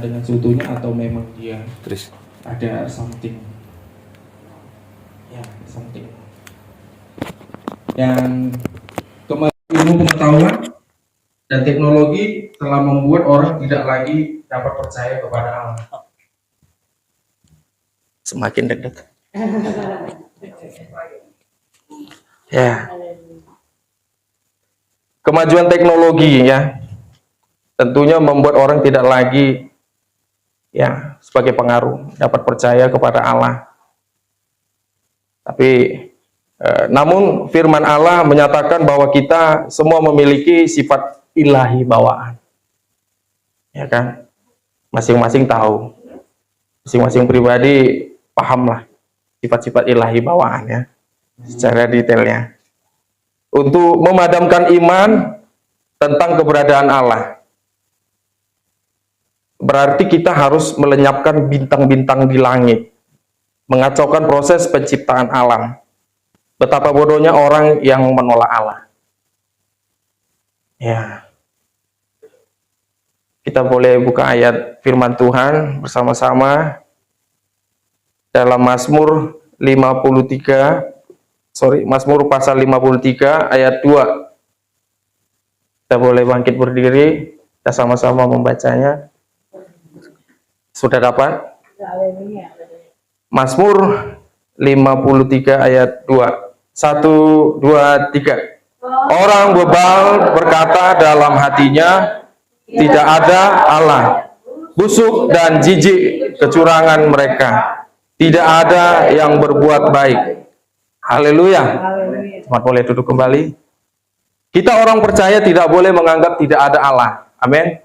dengan seutuhnya atau memang dia Terus ada something ya, something yang kembali ilmu pengetahuan dan teknologi telah membuat orang tidak lagi dapat percaya kepada Allah. semakin deg-degan. Ya. Kemajuan teknologi ya tentunya membuat orang tidak lagi ya sebagai pengaruh dapat percaya kepada Allah. Tapi namun firman Allah menyatakan bahwa kita semua memiliki sifat ilahi bawaan. Ya kan? Masing-masing tahu. Masing-masing pribadi pahamlah sifat-sifat ilahi bawaan ya secara detailnya. Untuk memadamkan iman tentang keberadaan Allah. Berarti kita harus melenyapkan bintang-bintang di langit, mengacaukan proses penciptaan alam. Betapa bodohnya orang yang menolak Allah. Ya. Kita boleh buka ayat firman Tuhan bersama-sama dalam Mazmur 53. Mazmur pasal 53 ayat 2. Kita boleh bangkit berdiri, kita sama-sama membacanya. Sudah dapat? Mazmur 53 ayat 2. 1, 2, 3. Orang bebal berkata dalam hatinya, tidak ada Allah. Busuk dan jijik kecurangan mereka. Tidak ada yang berbuat baik. Haleluya. Selamat boleh duduk kembali. Kita orang percaya tidak boleh menganggap tidak ada Allah. Amin.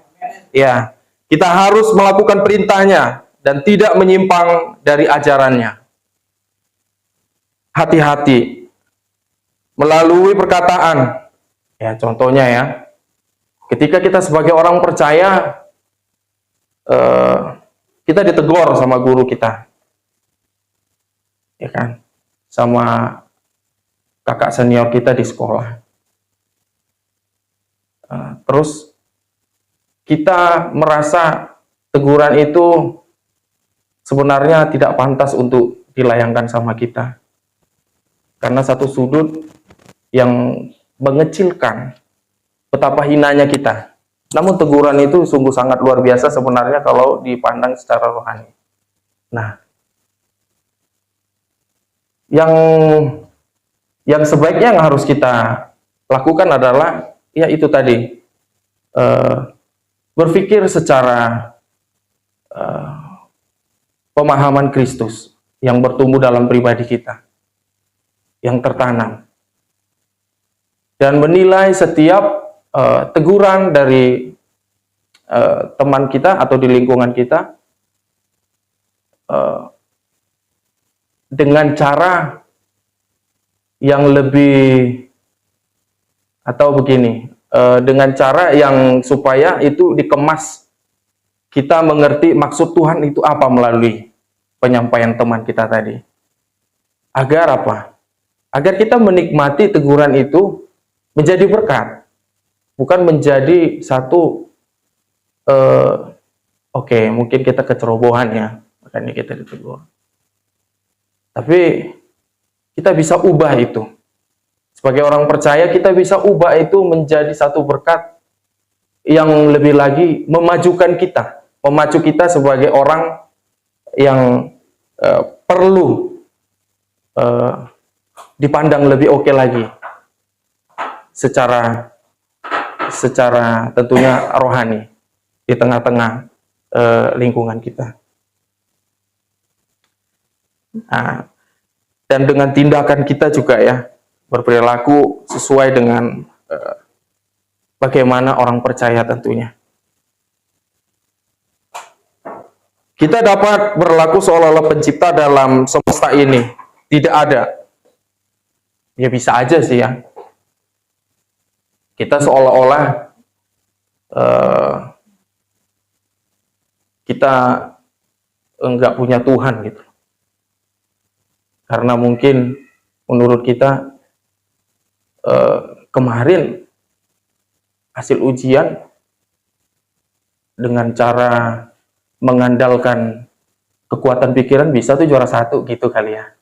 Ya, kita harus melakukan perintahnya dan tidak menyimpang dari ajarannya. Hati-hati melalui perkataan. Ya, contohnya ya, ketika kita sebagai orang percaya, kita ditegur sama guru kita, ya kan? Sama kakak senior kita di sekolah. Terus kita merasa teguran itu sebenarnya tidak pantas untuk dilayangkan sama kita. Karena satu sudut yang mengecilkan betapa hinanya kita. Namun teguran itu sungguh sangat luar biasa sebenarnya kalau dipandang secara rohani. Nah, yang sebaiknya yang harus kita lakukan adalah ya itu tadi, berpikir secara pemahaman Kristus yang bertumbuh dalam pribadi kita, yang tertanam, dan menilai setiap teguran dari teman kita atau di lingkungan kita dengan cara yang lebih, atau begini, dengan cara yang supaya itu dikemas, kita mengerti maksud Tuhan itu apa melalui penyampaian teman kita tadi. Agar apa? Agar kita menikmati teguran itu menjadi berkat, bukan menjadi satu oke, mungkin kita kecerobohan ya, makanya kita ditegur. Tapi kita bisa ubah itu. Sebagai orang percaya, kita bisa ubah itu menjadi satu berkat yang lebih lagi memajukan kita, memacu kita sebagai orang yang perlu dipandang lebih oke lagi secara tentunya rohani di tengah-tengah lingkungan kita. Nah, dan dengan tindakan kita juga ya, berperilaku sesuai dengan bagaimana orang percaya tentunya. Kita dapat berlaku seolah-olah pencipta dalam semesta ini. Tidak ada. Ya bisa aja sih ya. Kita seolah-olah kita enggak punya Tuhan gitu. Karena mungkin menurut kita kemarin hasil ujian dengan cara mengandalkan kekuatan pikiran bisa tuh juara satu gitu kali ya.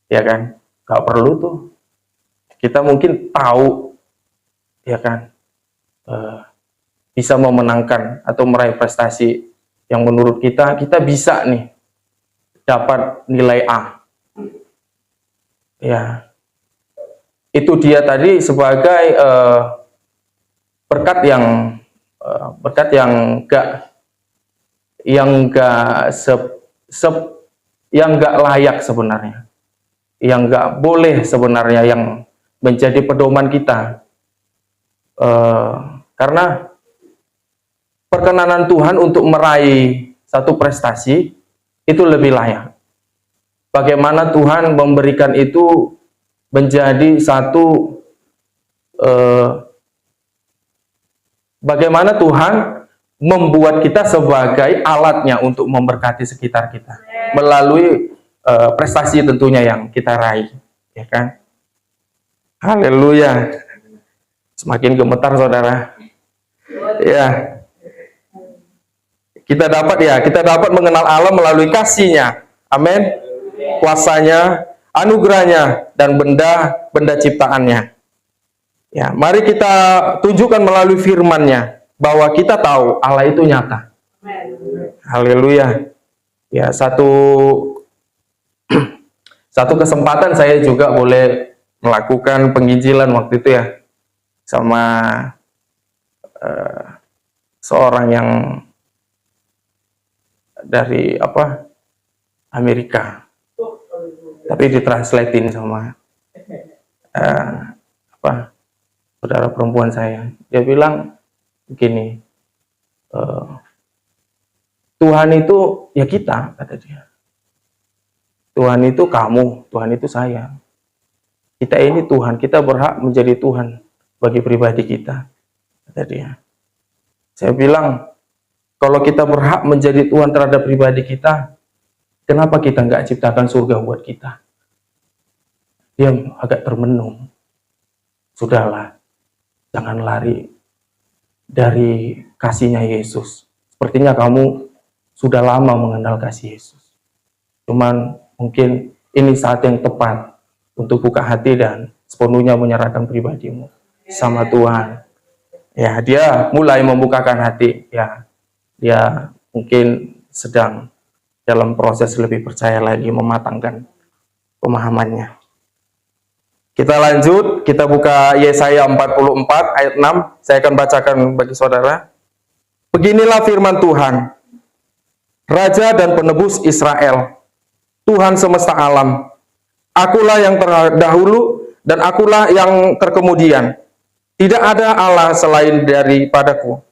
Ya kan? Gak perlu tuh. Kita mungkin tahu, ya kan, bisa memenangkan atau meraih prestasi yang menurut kita bisa nih dapat nilai A. Ya, itu dia tadi sebagai berkat yang gak layak sebenarnya, yang gak boleh sebenarnya, yang menjadi pedoman kita, karena perkenanan Tuhan untuk meraih satu prestasi itu lebih layak. Bagaimana Tuhan memberikan itu menjadi satu bagaimana Tuhan membuat kita sebagai alatnya untuk memberkati sekitar kita melalui prestasi tentunya yang kita raih, ya kan? Haleluya. Semakin gemetar saudara. Ya. Kita dapat mengenal Allah melalui kasih-Nya. Amin. Kuasanya, anugerahnya, dan benda ciptaannya. Ya, mari kita tunjukkan melalui firman-Nya bahwa kita tahu Allah itu nyata. Haleluya. Ya, satu kesempatan saya juga boleh melakukan penginjilan waktu itu ya sama seorang yang dari Amerika, tapi ditranslatein sama saudara perempuan saya. Dia bilang begini, Tuhan itu ya kita, kata dia. Tuhan itu kamu, Tuhan itu saya. Kita ini Tuhan, kita berhak menjadi Tuhan bagi pribadi kita, kata dia. Saya bilang, kalau kita berhak menjadi Tuhan terhadap pribadi kita, kenapa kita nggak ciptakan surga buat kita? Dia agak termenung. Sudahlah, jangan lari dari kasih-Nya Yesus. Sepertinya kamu sudah lama mengenal kasih Yesus. Cuman mungkin ini saat yang tepat untuk buka hati dan sepenuhnya menyerahkan pribadimu sama Tuhan. Ya, dia mulai membukakan hati. Ya, dia mungkin sedang dalam proses lebih percaya lagi, mematangkan pemahamannya. Kita lanjut, kita buka Yesaya 44 ayat 6. Saya akan bacakan bagi saudara. Beginilah firman Tuhan, Raja dan Penebus Israel, Tuhan semesta alam. Akulah yang terdahulu dan akulah yang terkemudian. Tidak ada Allah selain daripadaku.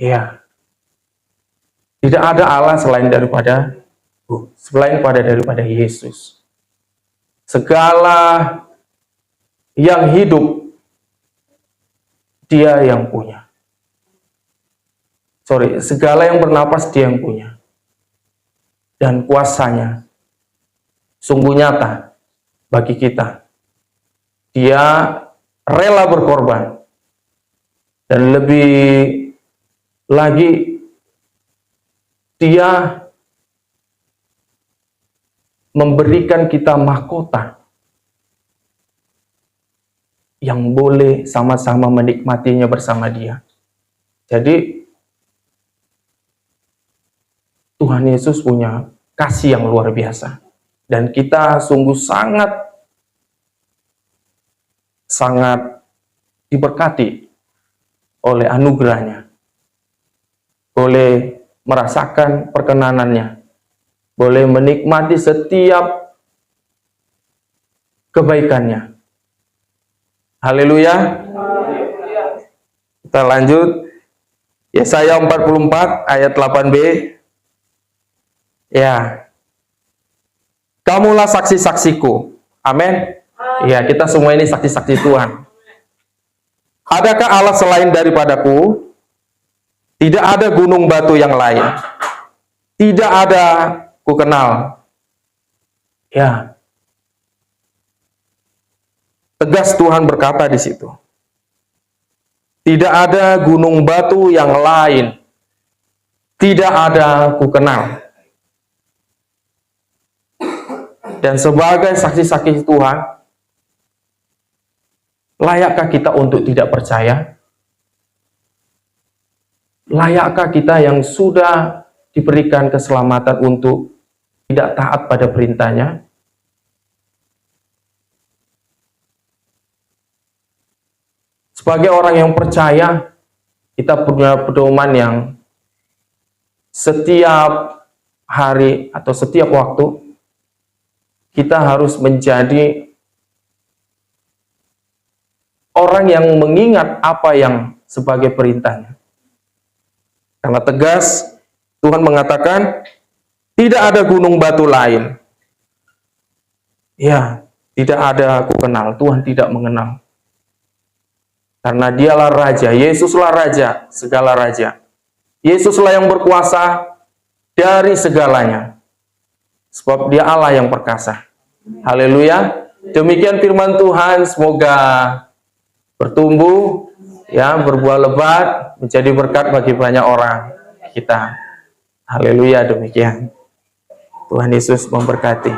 Ya. Tidak ada Allah selain daripada Yesus. Segala yang hidup Dia yang punya. Segala yang bernapas Dia yang punya. Dan kuasanya sungguh nyata bagi kita. Dia rela berkorban. Dan lebih lagi, Dia memberikan kita mahkota yang boleh sama-sama menikmatinya bersama Dia. Jadi, Tuhan Yesus punya kasih yang luar biasa. Dan kita sungguh sangat diberkati oleh anugerahnya. Boleh merasakan perkenanannya, boleh menikmati setiap kebaikannya. Haleluya. Kita lanjut. Yesaya 44 ayat 8b. Ya. Kamulah saksi-saksiku. Amin. Ya, kita semua ini saksi-saksi Tuhan. Adakah Allah selain daripadaku? Tidak ada gunung batu yang lain. Tidak ada ku kenal. Ya. Tegas Tuhan berkata di situ. Tidak ada gunung batu yang lain. tidak ada ku kenal. Dan sebagai saksi-saksi Tuhan, layakkah kita untuk tidak percaya? Layakkah kita yang sudah diberikan keselamatan untuk tidak taat pada perintahnya? Sebagai orang yang percaya, kita punya pedoman yang setiap hari atau setiap waktu kita harus menjadi orang yang mengingat apa yang sebagai perintahnya. Karena tegas Tuhan mengatakan tidak ada gunung batu lain. Ya, tidak ada aku kenal. Tuhan tidak mengenal. Karena dialah Raja, Yesuslah Raja, segala Raja. Yesuslah yang berkuasa dari segalanya. Sebab dia Allah yang perkasa. Haleluya. Demikian firman Tuhan, semoga bertumbuh, ya, berbuah lebat, menjadi berkat bagi banyak orang kita. Haleluya, demikian. Tuhan Yesus memberkati.